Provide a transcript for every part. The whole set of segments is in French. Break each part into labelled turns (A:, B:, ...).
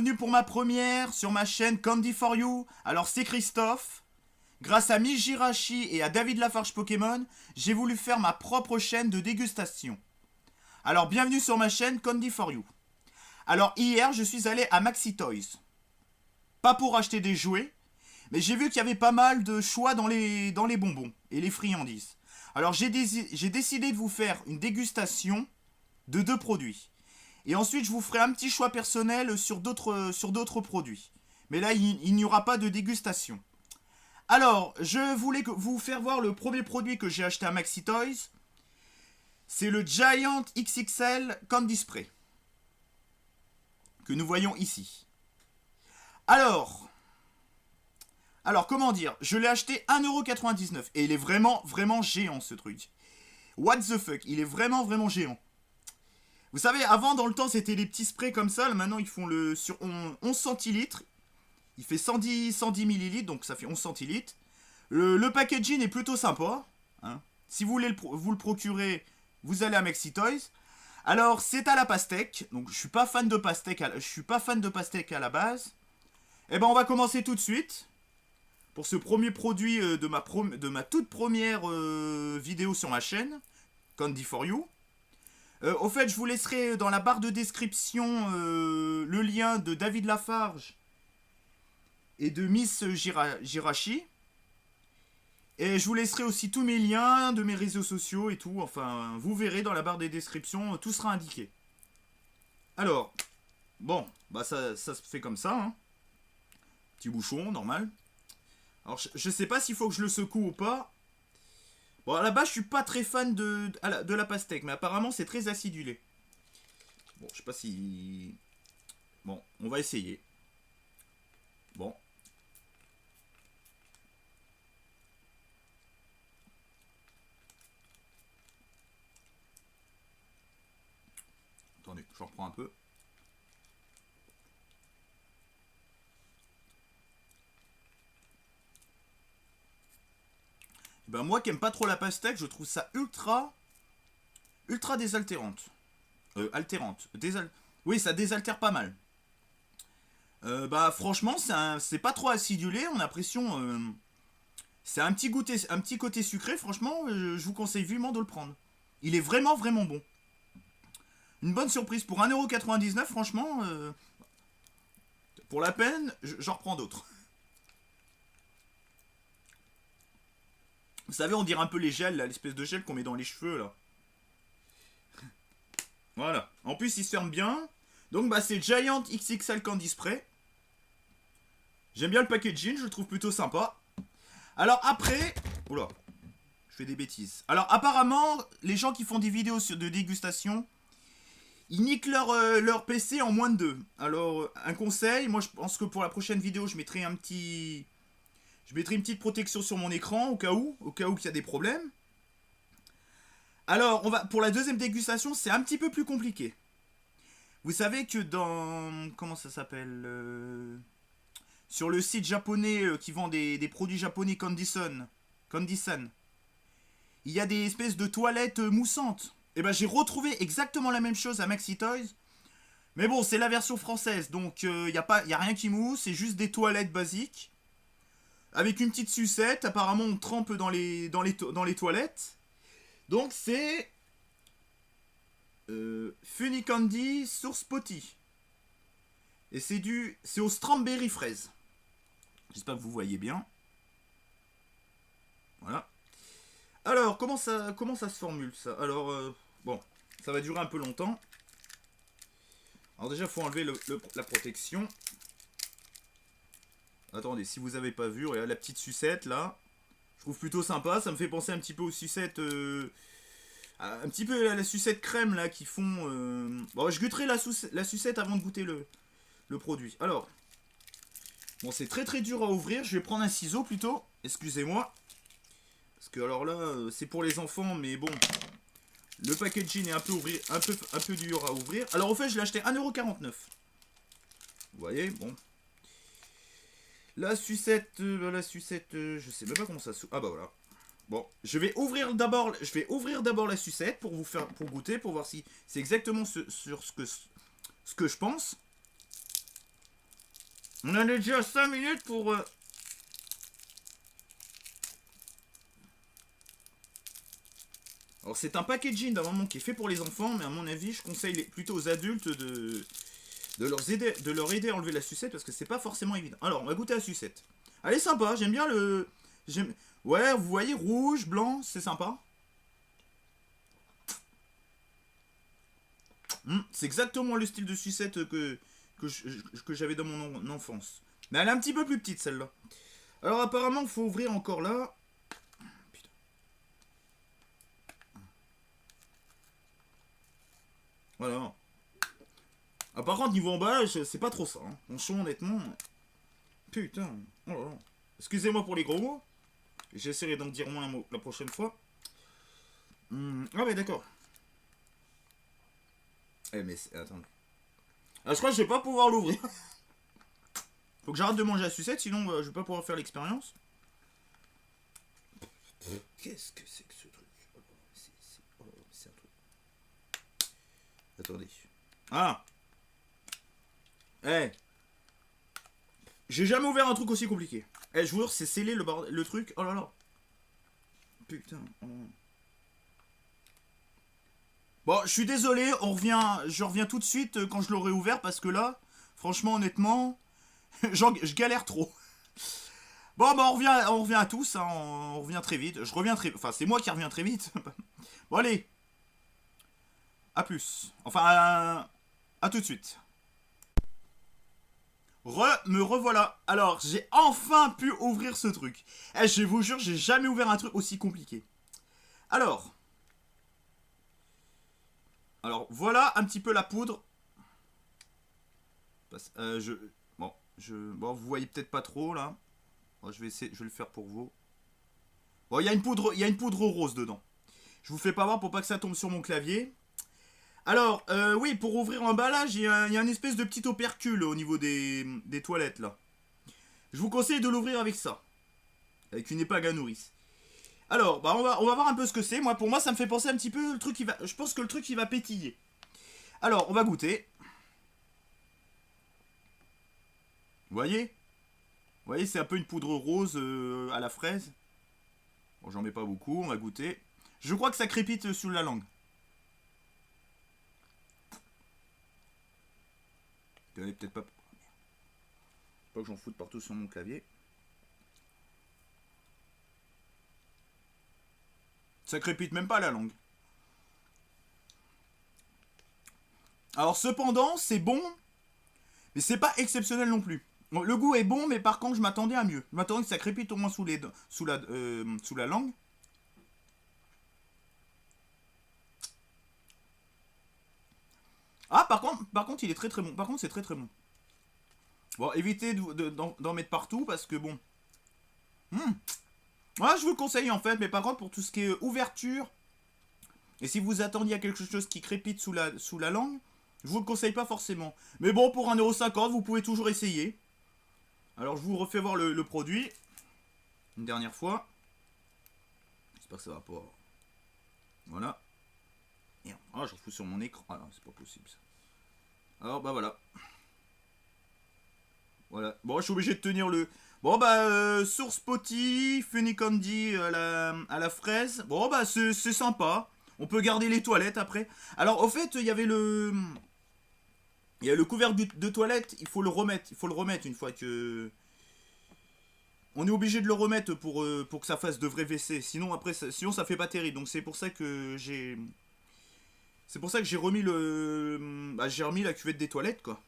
A: bienvenue pour ma première sur ma chaîne Candy for You. Alors c'est Christophe. Grâce à Mijirachi et à David Lafarge Pokémon, j'ai voulu faire ma propre chaîne de dégustation. Alors bienvenue sur ma chaîne Candy for You. Alors hier je suis allé à Maxi Toys. Pas pour acheter des jouets, mais j'ai vu qu'il y avait pas mal de choix dans les bonbons et les friandises. Alors j'ai décidé de vous faire une dégustation de 2 produits. Et ensuite, je vous ferai un petit choix personnel sur d'autres produits. Mais là, il n'y aura pas de dégustation. Alors, je voulais vous faire voir le premier produit que j'ai acheté à Maxi Toys. C'est le Giant XXL Candy Spray. Que nous voyons ici. Alors, comment dire? Je l'ai acheté 1,99€. Et il est vraiment, vraiment géant, ce truc. What the fuck? Il est vraiment, vraiment géant. Vous savez, avant, dans le temps, c'était des petits sprays comme ça. Là, maintenant, ils font le sur 11 centilitres. Il fait 110 millilitres, donc ça fait 11 centilitres. Le packaging est plutôt sympa. Hein. Si vous voulez vous le procurer, vous allez à Maxi Toys. Alors, c'est à la pastèque. Donc, je suis pas fan de pastèque à la base. Eh ben, on va commencer tout de suite. Pour ce premier produit de ma toute première vidéo sur ma chaîne. Candy for You. Au fait, je vous laisserai dans la barre de description le lien de David Lafarge et de Miss Jirachi. Et je vous laisserai aussi tous mes liens de mes réseaux sociaux et tout. Enfin, vous verrez dans la barre des descriptions, tout sera indiqué. Alors, bon, bah ça se fait comme ça. Hein. Petit bouchon, normal. Alors, je sais pas s'il faut que je le secoue ou pas. Bon, à la base, je suis pas très fan de la pastèque, mais apparemment, c'est très acidulé. Bon, je sais pas si... Bon, on va essayer. Bon. Attendez, je reprends un peu. Ben moi qui aime pas trop la pastèque, je trouve ça ultra désaltérante. Altérante. Oui, ça désaltère pas mal. Bah franchement, c'est pas trop acidulé, on a l'impression... c'est un petit côté sucré, franchement, je vous conseille vivement de le prendre. Il est vraiment, vraiment bon. Une bonne surprise. Pour 1,99€, franchement, pour la peine, j'en reprends d'autres. Vous savez, on dirait un peu les gels, là, l'espèce de gel qu'on met dans les cheveux, là. Voilà. En plus, il se ferme bien. Donc, bah, c'est Giant XXL Candy Spray. J'aime bien le packaging, je le trouve plutôt sympa. Alors, après... Oula, je fais des bêtises. Alors, apparemment, les gens qui font des vidéos de dégustation, ils niquent leur PC en moins de 2. Alors, un conseil, moi, je pense que pour la prochaine vidéo, je mettrai une petite protection sur mon écran au cas où il y a des problèmes. Alors, pour la deuxième dégustation, c'est un petit peu plus compliqué. Vous savez que dans... Comment ça s'appelle sur le site japonais qui vend des produits japonais Candyson, il y a des espèces de toilettes moussantes. Et ben, j'ai retrouvé exactement la même chose à Maxi Toys. Mais bon, c'est la version française, donc il n'y a rien qui mousse, c'est juste des toilettes basiques. Avec une petite sucette, apparemment on trempe dans les toilettes. Donc c'est... Funny Candy Source Potty. Et c'est au strawberry fraise. J'espère que vous voyez bien. Voilà. Alors, comment ça se formule ça? Alors, bon, ça va durer un peu longtemps. Alors déjà, il faut enlever la protection. Attendez, si vous n'avez pas vu, regardez la petite sucette là. Je trouve plutôt sympa, ça me fait penser un petit peu aux sucettes... un petit peu à la sucette crème là qui font... Bon, je goûterai la sucette avant de goûter le produit. Alors, bon, c'est très dur à ouvrir, je vais prendre un ciseau plutôt, excusez-moi. Parce que alors là, c'est pour les enfants, mais bon, le packaging est un peu dur à ouvrir. Alors au fait, je l'ai acheté 1,49€. Vous voyez, bon. La sucette, je sais même pas comment ça s'ouvre. Ah bah voilà. Bon, je vais ouvrir d'abord la sucette pour goûter, pour voir si c'est exactement ce que je pense. On a déjà 5 minutes pour... Alors c'est un packaging d'un moment qui est fait pour les enfants, mais à mon avis, je conseille plutôt aux adultes de leur aider à enlever la sucette, parce que c'est pas forcément évident. Alors, on va goûter la sucette. Elle est sympa, j'aime bien le... Ouais, vous voyez, rouge, blanc, c'est sympa. C'est exactement le style de sucette que j'avais dans mon enfance. Mais elle est un petit peu plus petite, celle-là. Alors, apparemment, il faut ouvrir encore là. Putain. Voilà. Ah, par contre, niveau emballage, c'est pas trop ça. Hein. Franchement, honnêtement... Putain. Oh là là. Excusez-moi pour les gros mots. J'essaierai d'en dire moins un mot la prochaine fois. Ah ouais, d'accord. Eh mais attendez. Ah, je crois que je vais pas pouvoir l'ouvrir. Faut que j'arrête de manger la sucette, sinon je vais pas pouvoir faire l'expérience. Qu'est-ce que c'est que ce truc? C'est un truc. Attendez. Ah. Eh. J'ai jamais ouvert un truc aussi compliqué. Eh, je vous jure, c'est scellé le truc. Oh là là. Putain. Oh. Bon, je suis désolé, je reviens tout de suite quand je l'aurai ouvert parce que là, franchement, honnêtement, je galère trop. Bon, bah on revient à tous, hein, on revient très vite. Je reviens très vite. Enfin, c'est moi qui reviens très vite. Bon, allez. À plus. Enfin, à tout de suite. Me revoilà. Alors, j'ai enfin pu ouvrir ce truc. Eh, je vous jure, j'ai jamais ouvert un truc aussi compliqué. Alors, voilà un petit peu la poudre. Bon, vous voyez peut-être pas trop là. Bon, je vais le faire pour vous. Bon, il y a une poudre rose dedans. Je vous fais pas voir pour pas que ça tombe sur mon clavier. Alors, oui, pour ouvrir l'emballage, il y a une espèce de petit opercule au niveau des toilettes là. Je vous conseille de l'ouvrir avec ça, avec une épingle à nourrice. Alors, bah on va voir un peu ce que c'est. Pour moi, ça me fait penser un petit peu le truc qui va. Je pense que le truc qui va pétiller. Alors, on va goûter. Vous voyez, c'est un peu une poudre rose à la fraise. Bon, j'en mets pas beaucoup, on va goûter. Je crois que ça crépite sous la langue. Peut-être pas. Pas que j'en foute partout sur mon clavier. Ça crépite même pas la langue. Alors cependant, c'est bon, mais c'est pas exceptionnel non plus. Bon, le goût est bon, mais par contre, je m'attendais à mieux. Je m'attendais que ça crépite au moins sous la langue. Ah, par contre, il est très très bon. Par contre, c'est très très bon. Bon, évitez d'en mettre partout parce que bon. Ouais, je vous le conseille en fait, mais par contre, pour tout ce qui est ouverture, et si vous attendiez à quelque chose qui crépite sous la langue, je vous le conseille pas forcément. Mais bon, pour 1,50€, vous pouvez toujours essayer. Alors, je vous refais voir le produit. Une dernière fois. J'espère que ça va pas. Voilà. Merde. Ah, j'en fous sur mon écran. Ah non, c'est pas possible ça. Alors, bah voilà. Voilà. Bon, je suis obligé de tenir le... Bon, bah, Source Potty, Funny Candy à la fraise. Bon, bah, c'est sympa. On peut garder les toilettes après. Alors, au fait, il y avait le... Il y a le couvercle de toilette, il faut le remettre. Il faut le remettre une fois que... On est obligé de le remettre pour que ça fasse de vrais WC. Sinon, après, sinon ça fait pas terrible. Donc, c'est pour ça que j'ai... C'est pour ça que j'ai remis le... Bah, j'ai remis la cuvette des toilettes, quoi.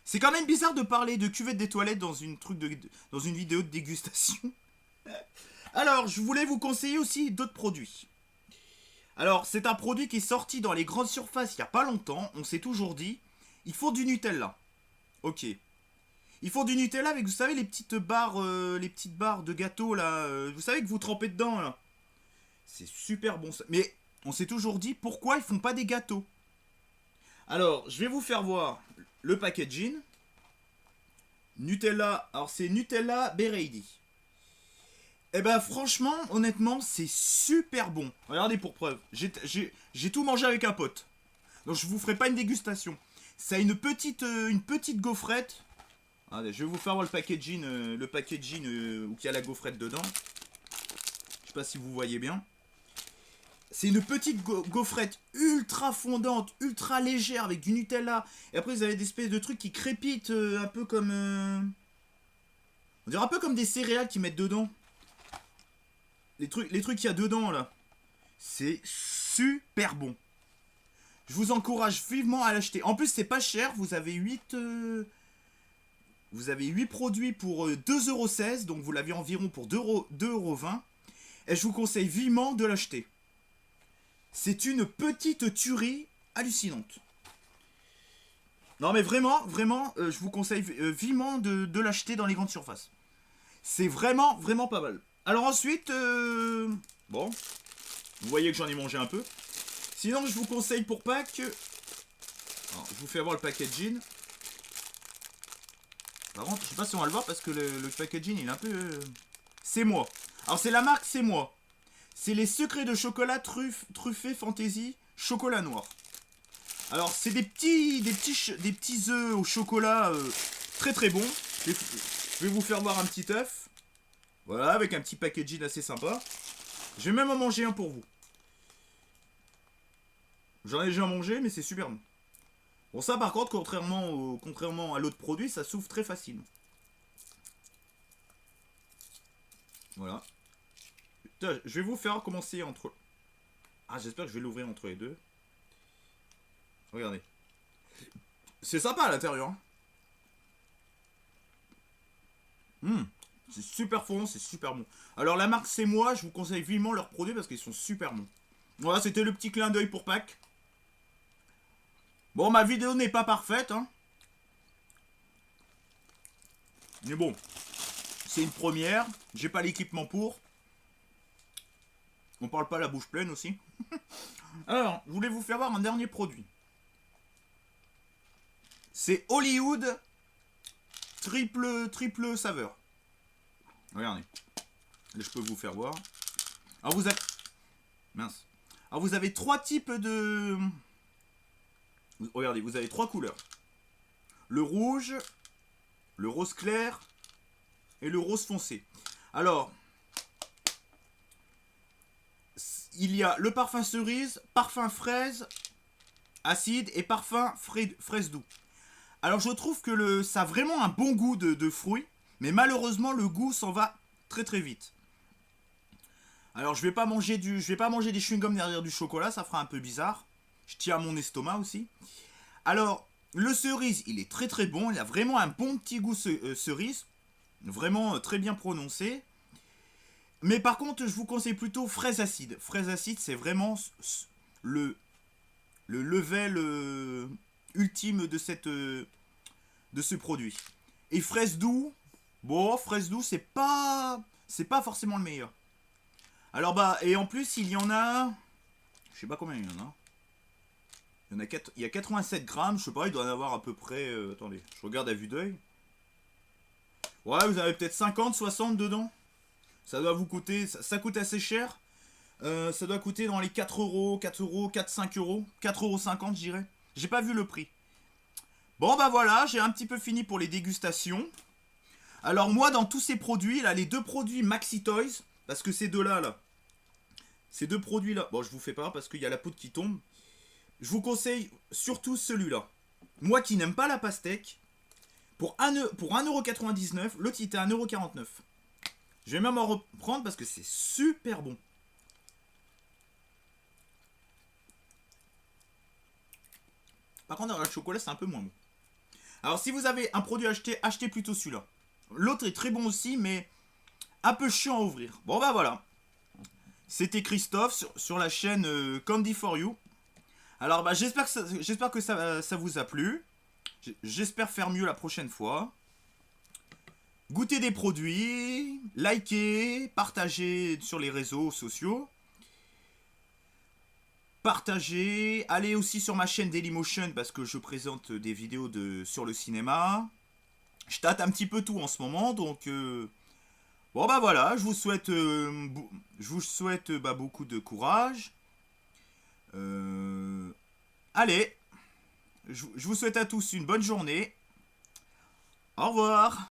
A: C'est quand même bizarre de parler de cuvette des toilettes dans une vidéo de dégustation. Alors, je voulais vous conseiller aussi d'autres produits. Alors, c'est un produit qui est sorti dans les grandes surfaces il n'y a pas longtemps. On s'est toujours dit, il faut du Nutella. Ok. Il faut du Nutella avec, vous savez, les petites barres de gâteau, là. Vous savez que vous trempez dedans, là. C'est super bon. Mais on s'est toujours dit, pourquoi ils font pas des gâteaux? Alors, je vais vous faire voir le packaging. Nutella. Alors, c'est Nutella Berady. Eh ben, franchement, honnêtement, c'est super bon. Regardez pour preuve. J'ai tout mangé avec un pote. Donc, je vous ferai pas une dégustation. Ça a une petite gaufrette. Allez, je vais vous faire voir le packaging où il y a la gaufrette dedans. Je sais pas si vous voyez bien. C'est une petite gaufrette ultra fondante, ultra légère avec du Nutella. Et après, vous avez des espèces de trucs qui crépitent un peu comme... On dirait un peu comme des céréales qu'ils mettent dedans. Les trucs qu'il y a dedans, là. C'est super bon. Je vous encourage vivement à l'acheter. En plus, c'est pas cher. Vous avez 8 produits pour 2,16 €. Donc, vous l'avez environ pour 2,20 €. Et je vous conseille vivement de l'acheter. C'est une petite tuerie hallucinante. Non, mais vraiment, je vous conseille vivement de l'acheter dans les grandes surfaces. C'est vraiment, vraiment pas mal. Alors ensuite, bon, vous voyez que j'en ai mangé un peu. Sinon, je vous conseille pour Pâques... Alors, je vous fais voir le packaging. Par contre, je sais pas si on va le voir parce que le packaging, il est un peu... C'est moi. Alors, c'est la marque C'est moi. C'est les secrets de chocolat truffés fantaisie chocolat noir. Alors, c'est des petits œufs au chocolat très très bons. Je vais vous faire voir un petit œuf. Voilà, avec un petit packaging assez sympa. Je vais même en manger un pour vous. J'en ai déjà mangé, mais c'est super bon. Bon, ça par contre, contrairement à l'autre produit, ça s'ouvre très facilement. Voilà. Putain, je vais vous faire commencer entre... Ah, j'espère que je vais l'ouvrir entre les deux. Regardez. C'est sympa à l'intérieur. C'est super fondant, c'est super bon. Alors la marque C'est moi, je vous conseille vivement leurs produits parce qu'ils sont super bons. Voilà, c'était le petit clin d'œil pour Pâques. Bon, ma vidéo n'est pas parfaite, hein. Mais bon, c'est une première. J'ai pas l'équipement pour. On parle pas la bouche pleine aussi. Alors, je voulais vous faire voir un dernier produit. C'est Hollywood triple saveur. Regardez. Là, je peux vous faire voir. Alors vous avez... Mince. Alors vous avez 3 types de... Regardez, vous avez 3 couleurs. Le rouge, le rose clair et le rose foncé. Alors, il y a le parfum cerise, parfum fraise acide et parfum fraise doux. Alors je trouve que ça a vraiment un bon goût de fruits, mais malheureusement le goût s'en va très très vite. Alors je vais pas manger des chewing-gums derrière du chocolat, ça fera un peu bizarre. Je tiens à mon estomac aussi. Alors le cerise, il est très très bon, il a vraiment un bon petit goût cerise, vraiment très bien prononcé. Mais par contre, je vous conseille plutôt fraise acide. Fraise acide, c'est vraiment le level ultime de ce produit. Et fraise doux, bon, fraise doux, c'est pas forcément le meilleur. Alors bah, et en plus, il y en a, je sais pas combien il y en a. Il y a 87 grammes, je sais pas, il doit en avoir à peu près, attendez, je regarde à vue d'œil. Ouais, vous avez peut-être 50, 60 dedans. Ça doit vous coûter, ça coûte assez cher. Ça doit coûter dans les 4 euros, 4 euros, 4, 5 euros, 4,50 € je dirais. J'ai pas vu le prix. Bon bah voilà, j'ai un petit peu fini pour les dégustations. Alors moi dans tous ces produits, là, les deux produits Maxi Toys, parce que ces deux-là, là, ces deux produits-là, bon je vous fais pas parce qu'il y a la poudre qui tombe. Je vous conseille surtout celui-là. Moi qui n'aime pas la pastèque, pour 1,99 €, l'autre il était à 1,49 €. Je vais même en reprendre parce que c'est super bon. Par contre, le chocolat, c'est un peu moins bon. Alors, si vous avez un produit à acheter, achetez plutôt celui-là. L'autre est très bon aussi, mais un peu chiant à ouvrir. Bon, bah voilà. C'était Christophe sur la chaîne Candy for You. Alors, bah, j'espère que ça vous a plu. J'espère faire mieux la prochaine fois. Goûtez des produits, likez, partagez sur les réseaux sociaux. Partagez, allez aussi sur ma chaîne Dailymotion parce que je présente des vidéos sur le cinéma. Je tâte un petit peu tout en ce moment, donc bon bah voilà, je vous souhaite beaucoup de courage. Allez, je vous souhaite à tous une bonne journée. Au revoir.